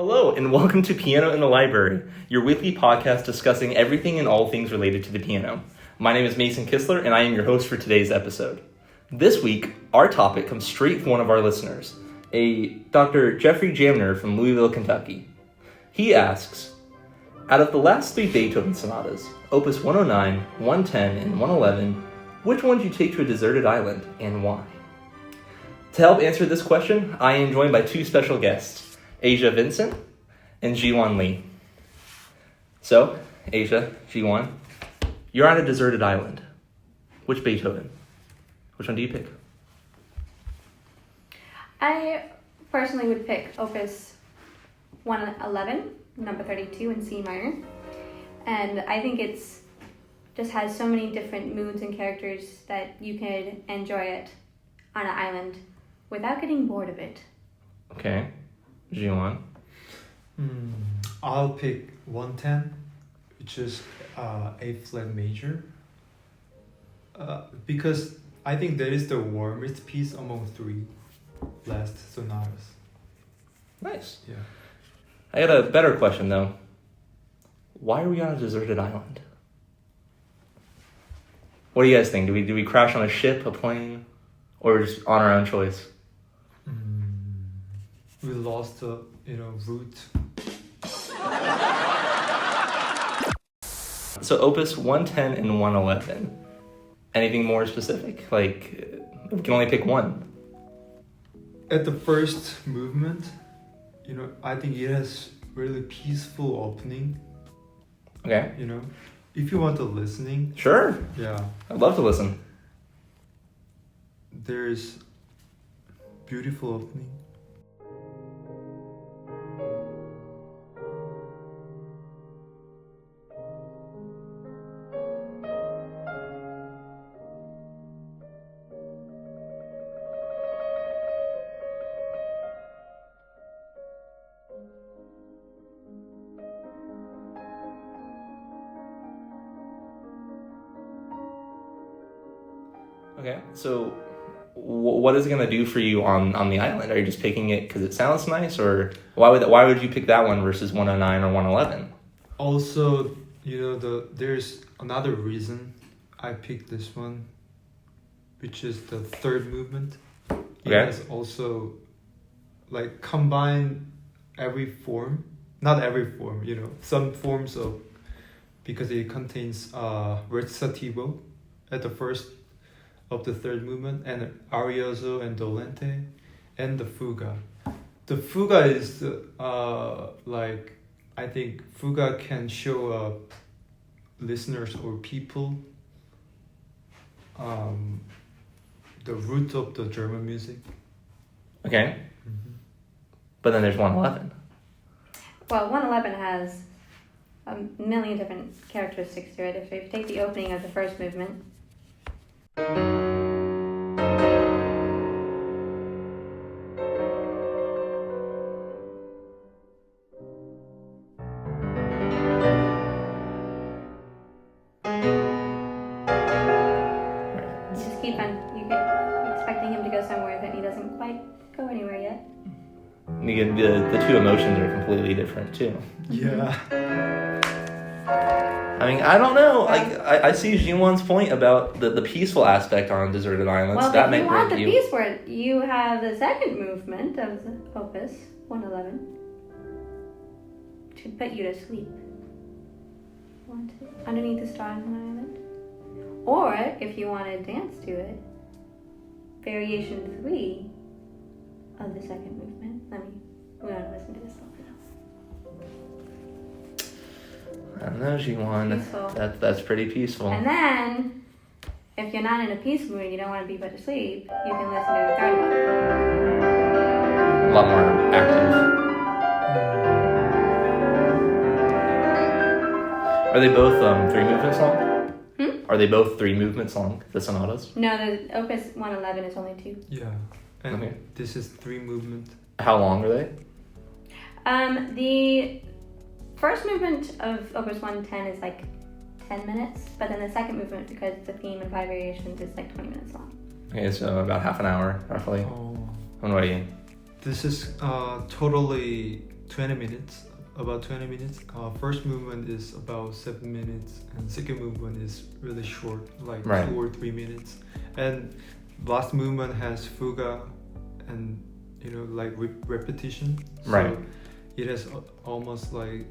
Hello, and welcome to Piano in the Library, your weekly podcast discussing everything and all things related to the piano. My name is Mason Kistler, and I am your host for today's episode. This week, our topic comes straight from one of our listeners, a Dr. Jeffrey Jamner from Louisville, Kentucky. He asks, out of the last three Beethoven sonatas, Opus 109, 110, and 111, which one did you take to a deserted island, and why? To help answer this question, I am joined by two special guests, Vincent and Jiwon Lee. So, Jiwon, you're on a deserted island. Which Beethoven? Which one do you pick? I personally would pick Opus 111, number 32 in C minor. And I think it's just has so many different moods and characters that you could enjoy it on an island without getting bored of it. Okay. Jiwon? I'll pick 110, which is A flat major. Because I think that is the warmest piece among three last sonatas. Nice. Yeah. I got a better question, though. Why are we on a deserted island? What do you guys think? Do we crash on a ship, a plane, or just on our own choice? We lost the route. So Opus 110 and 111. Anything more specific? Like, we can only pick one. At the first movement, I think it has really peaceful opening. Okay. If you want the listening. Sure. Yeah. I'd love to listen. There's beautiful opening. Okay, so what is it going to do for you on the island? Are you just picking it because it sounds nice, or why would you pick that one versus 109 or 111? Also, there's another reason I picked this one, which is the third movement. It has also combine every form, not every form, some forms of, because it contains recitativo at the first of the third movement, and arioso and dolente, and the fuga. The fuga is I think fuga can show up listeners or people the root of the German music. Okay. Mm-hmm. But then there's 111. Well, 111 has a million different characteristics to it. If you take the opening of the first movement, just keep on. You get expecting him to go somewhere, but he doesn't quite go anywhere yet. The two emotions are completely different too. Yeah. I mean, I don't know. I see Jiwon's point about the peaceful aspect on deserted islands. Well, that if may you want the you. piece where you have the second movement of the Opus 111 to put you to sleep. Underneath the stars on the island. Or, if you want to dance to it, variation 3 of the second movement. We want to listen to this a little bit. I don't know, Jiwon. Peaceful. That's pretty peaceful. And then, if you're not in a peaceful mood and you don't want to be put to sleep, you can listen to the third one. A lot more active. Are they both 3 movements long? Are they both 3 movements long, the sonatas? No, the Opus 111 is only 2. Yeah. And this is 3 movement. How long are they? The first movement of Opus 110 is 10 minutes, but then the second movement, because it's a theme and 5 variations, is 20 minutes long. Okay, so about half an hour, roughly. Oh. And what are you? This is totally 20 minutes. About 20 minutes. First movement is about 7 minutes, and second movement is really short, like Right. 2 or 3 minutes. And last movement has fuga, and like repetition. So Right. it has almost like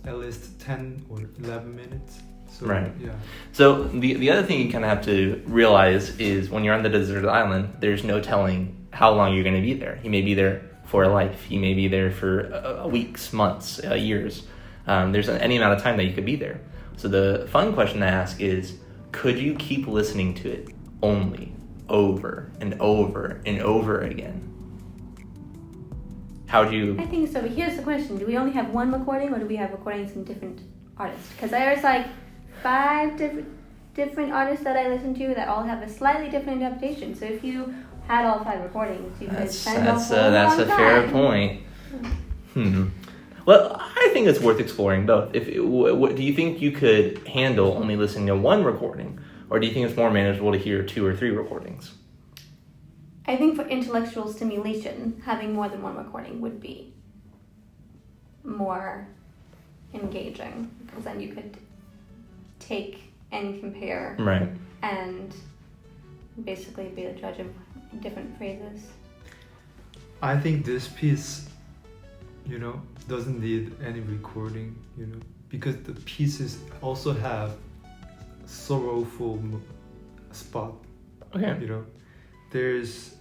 at least 10 or 11 minutes. So, Right. Yeah. So the other thing you kind of have to realize is when you're on the deserted island, there's no telling how long you're going to be there. You may be there for a life. You may be there for weeks, months, years. There's any amount of time that you could be there. So the fun question to ask is, could you keep listening to it only over and over and over again? How do you... I think so, but here's the question. Do we only have one recording, or do we have recordings from different artists? Because there's like 5 different artists that I listen to that all have a slightly different interpretation. So if you had all 5 recordings, you could spend a whole That's long a fair time. point. Well, I think it's worth exploring both. What, do you think you could handle only listening to one recording, or do you think it's more manageable to hear 2 or 3 recordings? I think for intellectual stimulation, having more than one recording would be more engaging, because then you could take and compare Right. and basically be the judge of different phrases. I think this piece, doesn't need any recording, because the pieces also have sorrowful spot. Okay. There's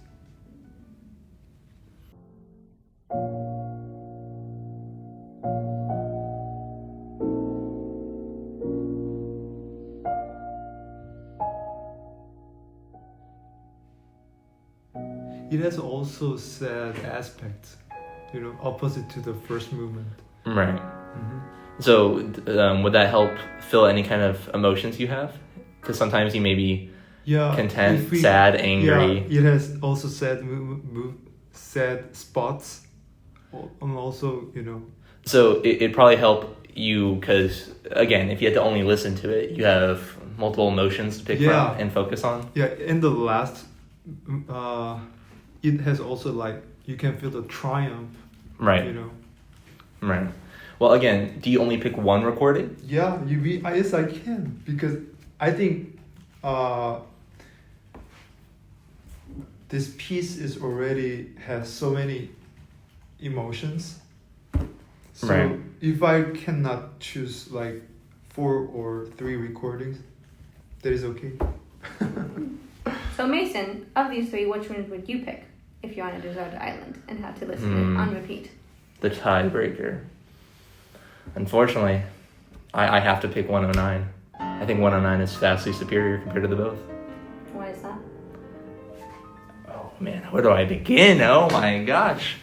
it has also sad aspects, opposite to the first movement. Right. Mm-hmm. So would that help fill any kind of emotions you have? Because sometimes you may be content, sad, angry. Yeah, it has also sad spots, and also So it'd probably help you because, again, if you had to only listen to it, you have multiple emotions to pick from and focus on. Yeah, in the last, it has also you can feel the triumph. Right. Right. Well, again, do you only pick one recording? Yeah, yes, I can, because I think this piece is already has so many emotions. So Right. if I cannot choose 4 or 3 recordings, that is okay. So Mason, of these 3, which one would you pick if you're on a deserted island and have to listen to it on repeat? The tiebreaker. Unfortunately, I have to pick 109. I think 109 is vastly superior compared to the both. Why is that? Oh man, where do I begin? Oh my gosh.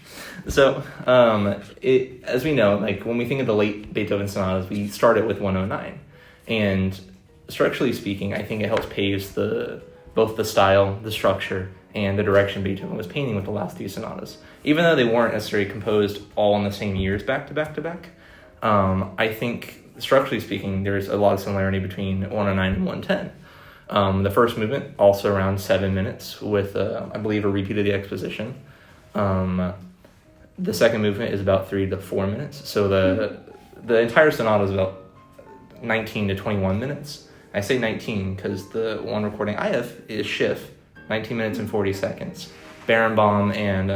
So, as we know, when we think of the late Beethoven sonatas, we started with 109. And structurally speaking, I think it helps pave both the style, the structure, and the direction Beethoven was painting with the last 2 sonatas. Even though they weren't necessarily composed all in the same years back to back to back, I think, structurally speaking, there's a lot of similarity between 109 and 110. The first movement, also around 7 minutes, with, I believe, a repeat of the exposition. The second movement is about 3 to 4 minutes. So the entire sonata is about 19 to 21 minutes. I say 19 because the one recording I have is Schiff, 19 minutes and 40 seconds. Barenbaum and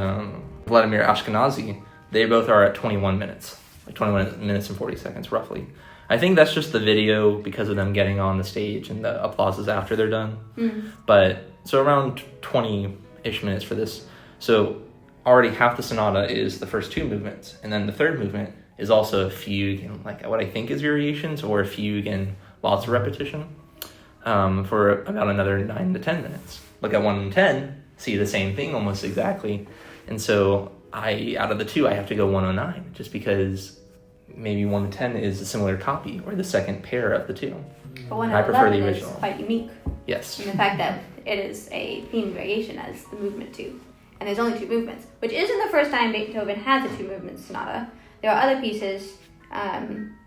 Vladimir Ashkenazy, they both are at 21 minutes, 21 minutes and 40 seconds roughly. I think that's just the video because of them getting on the stage and the applauses after they're done. But so around 20-ish minutes for this. So already half the sonata is the first 2 movements, and then the third movement is also a fugue and what I think is variations, or a fugue and lots of repetition, for about another 9 to 10 minutes. Look at 110, see the same thing almost exactly. And so out of the 2, I have to go 109, just because maybe 110 is a similar copy, or the second pair of the 2. But I prefer the 111 is original. quite unique Yes. in the fact that it is a theme variation as the movement 2. And there's only 2 movements, which isn't the first time Beethoven has a 2-movement sonata. There are other pieces,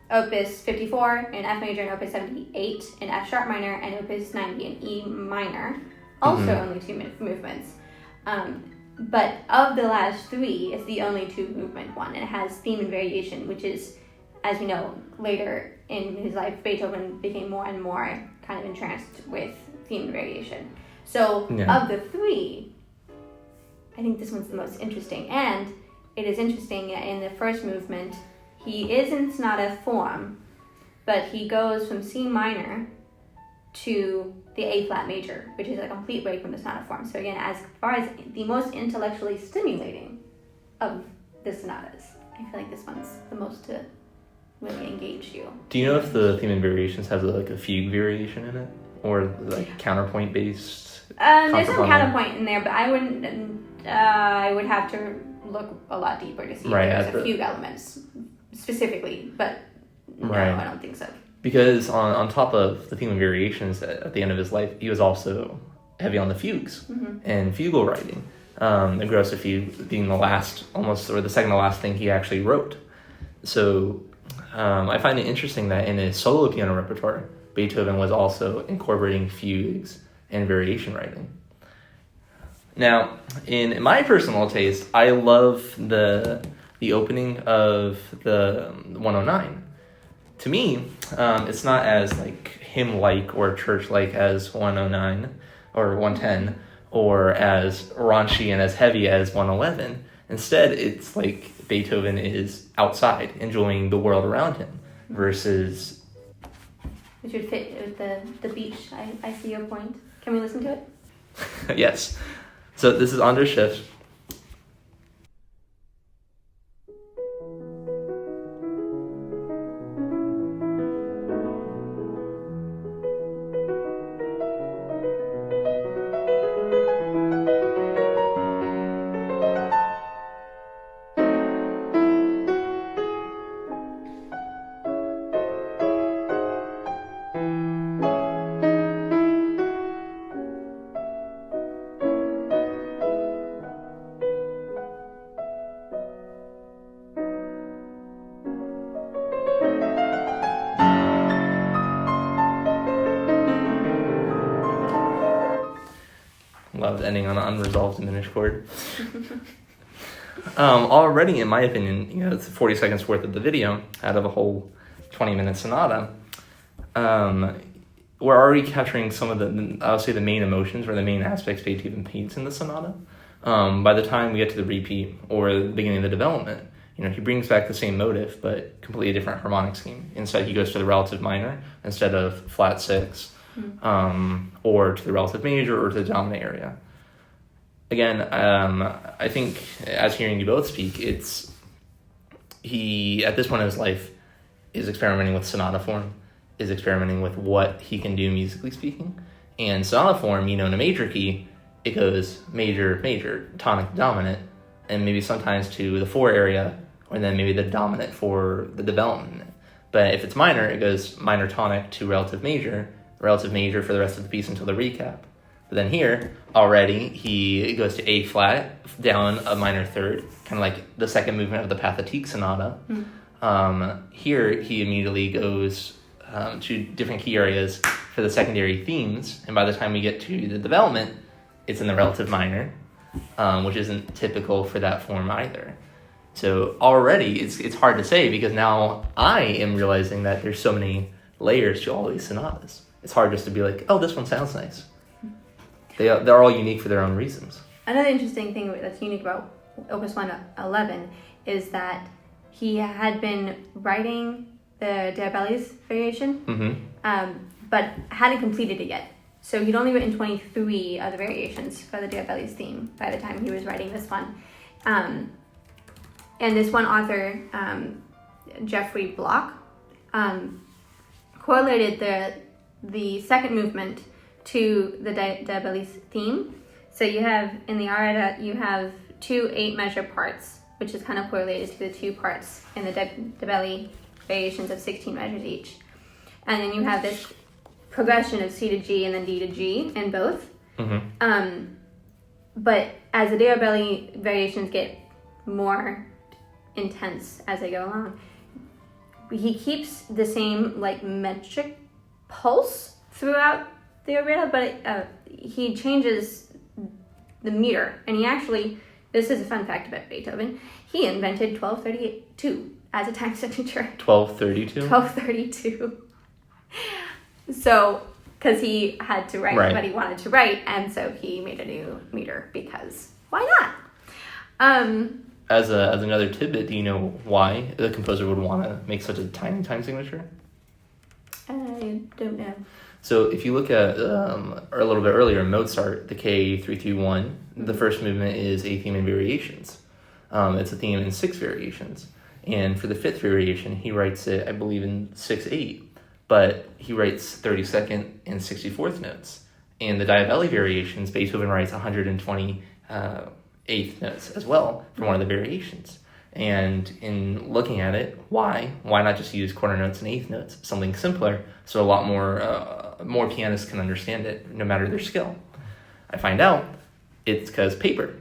Opus 54 in F major and Opus 78 in F sharp minor, and Opus 90 in E minor, also only 2 movements. But of the last three, it's the only two movement one, and it has theme and variation, which is, as we know, later in his life, Beethoven became more and more kind of entranced with theme and variation. So of the three, I think this one's the most interesting. And it is interesting in the first movement, he is in sonata form, but he goes from C minor to the A flat major, which is a complete break from the sonata form. So again, as far as the most intellectually stimulating of the sonatas, I feel like this one's the most to really engage you. Do you know if the theme and variations has like a fugue variation in it, or like counterpoint based? There's some counterpoint in there, but I wouldn't. I would have to look a lot deeper to see if there's a fugue elements specifically, but no, I don't think so. Because on top of the theme and variations at the end of his life, he was also heavy on the fugues and fugal writing. The Grosse Fugue being the last, almost, or the second to last thing he actually wrote. So I find it interesting that in his solo piano repertoire, Beethoven was also incorporating fugues and variation writing. Now, in my personal taste, I love the opening of the 109. To me, it's not as like hymn-like or church-like as 109 or 110, or as raunchy and as heavy as 111. Instead, it's like Beethoven is outside, enjoying the world around him, versus... Which would fit with the beach. I see your point. Can we listen to it? Yes. So this is Anders Schiff. Love ending on an unresolved diminished chord. Already, in my opinion, it's 40 seconds worth of the video out of a whole 20-minute sonata. We're already capturing some of the, I'll say, the main emotions or the main aspects Beethoven paints in the sonata. By the time we get to the repeat or the beginning of the development, he brings back the same motive, but completely different harmonic scheme. Instead, he goes to the relative minor instead of flat six. Or to the relative major or to the dominant area. Again, I think as hearing you both speak, he at this point in his life is experimenting with sonata form, is experimenting with what he can do musically speaking. And sonata form, in a major key, it goes major, major, tonic, dominant, and maybe sometimes to the 4 area, or then maybe the dominant for the development. But if it's minor, it goes minor tonic to relative major for the rest of the piece until the recap. But then here, already, he goes to A flat, down a minor third, kind of like the second movement of the Pathétique Sonata. Here, he immediately goes to different key areas for the secondary themes, and by the time we get to the development, it's in the relative minor, which isn't typical for that form either. So already, it's hard to say, because now I am realizing that there's so many layers to all these sonatas. It's hard just to be like, oh, this one sounds nice. They're all unique for their own reasons. Another interesting thing that's unique about Opus 111 is that he had been writing the Diabelli's variation, but hadn't completed it yet. So he'd only written 23 of the variations for the Diabelli's theme by the time he was writing this one. And this one author, Geoffrey Bloch, correlated the second movement to the Diabelli's theme. So you have, in the aria, you have 2 8-measure parts, which is kind of correlated to the 2 parts in the Diabelli variations of 16 measures each. And then you have this progression of C to G and then D to G in both. But as the Diabelli variations get more intense as they go along, he keeps the same metric pulse throughout the aria, but he changes the meter, and he actually this is a fun fact about Beethoven. He invented 1232 as a time signature. 1232? 1232. So, because he had to write what he wanted to write, and so he made a new meter because why not? As another tidbit, do you know why the composer would want to make such a tiny time signature? I don't know. So if you look at a little bit earlier, Mozart, the K331, the first movement is a theme in variations. It's a theme in 6 variations. And for the 5th variation, he writes it, I believe, in 6/8. But he writes 32nd and 64th notes. And the Diavelli variations, Beethoven writes 128th notes as well for one of the variations. And in looking at it, why not just use quarter notes and eighth notes, something simpler, so a lot more pianists can understand it, no matter their skill? I find out it's because paper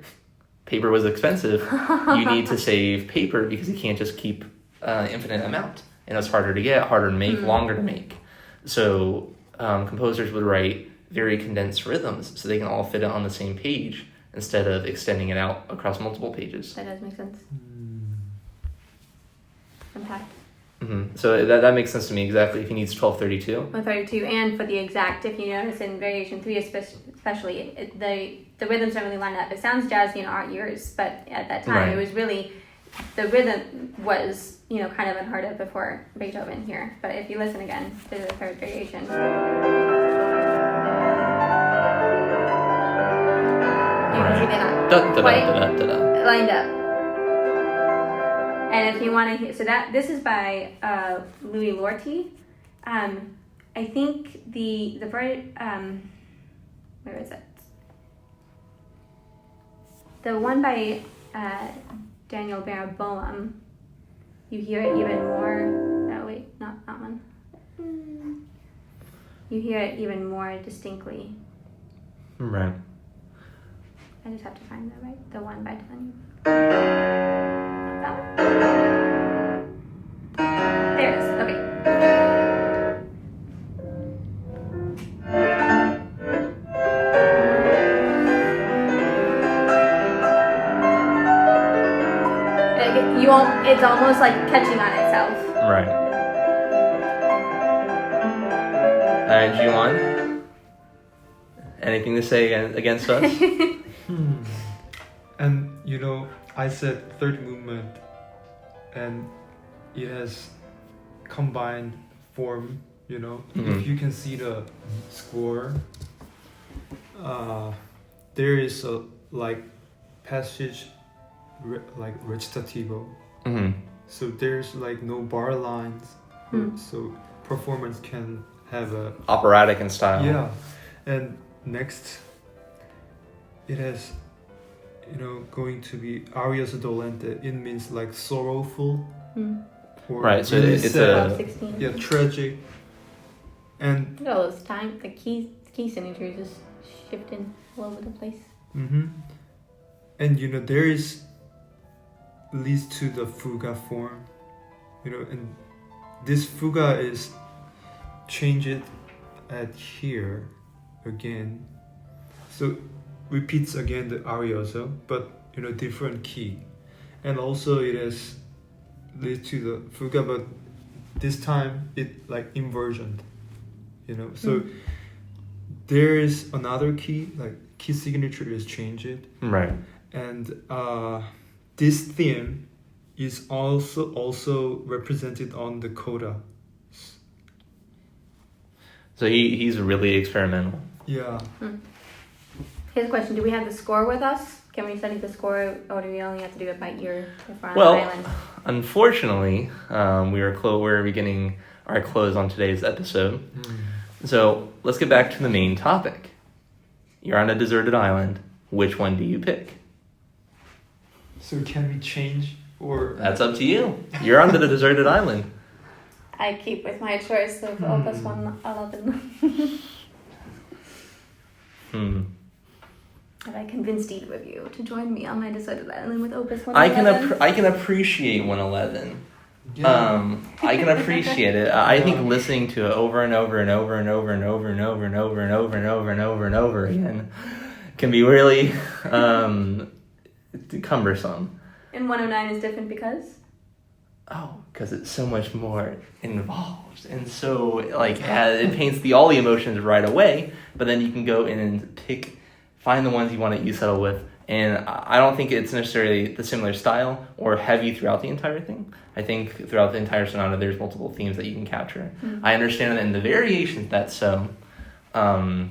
was expensive. You need to save paper because you can't just keep infinite amount, and it's harder to get, harder to make, longer to make. So composers would write very condensed rhythms so they can all fit it on the same page instead of extending it out across multiple pages. That does make sense. Impact. Mm-hmm. So that makes sense to me exactly. If he needs 1232. 1232, and for the exact, if you notice in variation 3 especially, the rhythms don't really line up. It sounds jazzy in our ears, but at that time it was really, the rhythm was, kind of unheard of before Beethoven here. But if you listen again to the 3rd variation. You can see they're not quite lined up. And if you want to hear, so this is by Louis Lorty. I think the where is it? The one by Daniel Barenboim, you hear it even more. Oh wait, not that one. You hear it even more distinctly. Right. I just have to find the one by Daniel. There it is. Okay. It's almost like catching on itself. Right. Jiwon, anything to say against us? And I said 3rd movement, and it has combined form. If you can see the score, there is a passage recitativo. Mm-hmm. So there's no bar lines, so performance can have a operatic in style. Yeah, and next, it has, going to be arias dolente. It means sorrowful, or right. So really it's sad, 16. Tragic, and look at all those time. The key signatures just shifting all over the place. Mm-hmm. And there is leads to the fuga form, and this fuga is changed at here again, so repeats again the arioso, but different key, and also it is leads to the fuga, but this time it inversion, so there is another key, key signature is changed, right, and this theme is also represented on the coda. So he's really experimental. Yeah. Here's a question: do we have the score with us? Can we study the score, or do we only have to do it by ear if we're on the island? Unfortunately, we're beginning our close on today's episode. So let's get back to the main topic. You're on a deserted island. Which one do you pick? So can we change, or that's up to you. You're on the deserted island. I keep with my choice of Opus 111. Have I convinced either of you to join me on my deserted island with Opus 111? I can appreciate 111. Yeah. I can appreciate it. I think listening to it over and over and over and over and over and over and over and over and over and over and over again can be really cumbersome. And 109 is different because? Oh, because it's so much more involved, and so it paints all the emotions right away. But then you can go in and find the ones you want to settle with. And I don't think it's necessarily the similar style or heavy throughout the entire thing. I think throughout the entire sonata, there's multiple themes that you can capture. Mm-hmm. I understand that in the variations that's so, but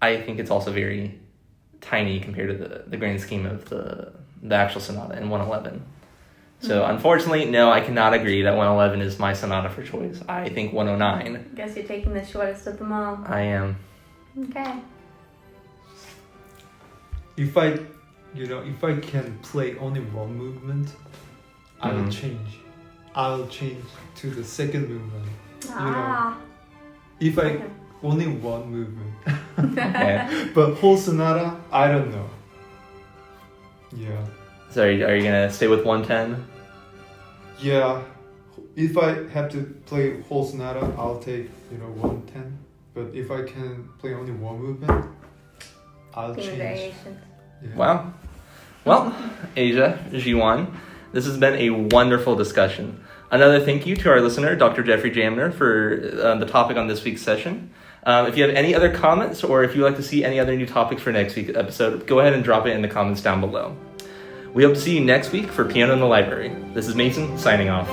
I think it's also very tiny compared to the grand scheme of the actual sonata in 111. So unfortunately, no, I cannot agree that 111 is my sonata for choice. I think 109. I guess you're taking the shortest of them all. I am. Okay. If I can play only one movement, I'll change. I'll change to the second movement. If I only one movement. Okay. But whole sonata, I don't know. Yeah. So are you gonna stay with 110? Yeah. If I have to play whole sonata, I'll take 110. But if I can play only one movement, I'll change. Variations. Yeah. Wow. Well, Asia, Jiwon, this has been a wonderful discussion. Another thank you to our listener, Dr. Jeffrey Jamner, for the topic on this week's session. If you have any other comments or if you'd like to see any other new topics for next week's episode, go ahead and drop it in the comments down below. We hope to see you next week for Piano in the Library. This is Mason, signing off.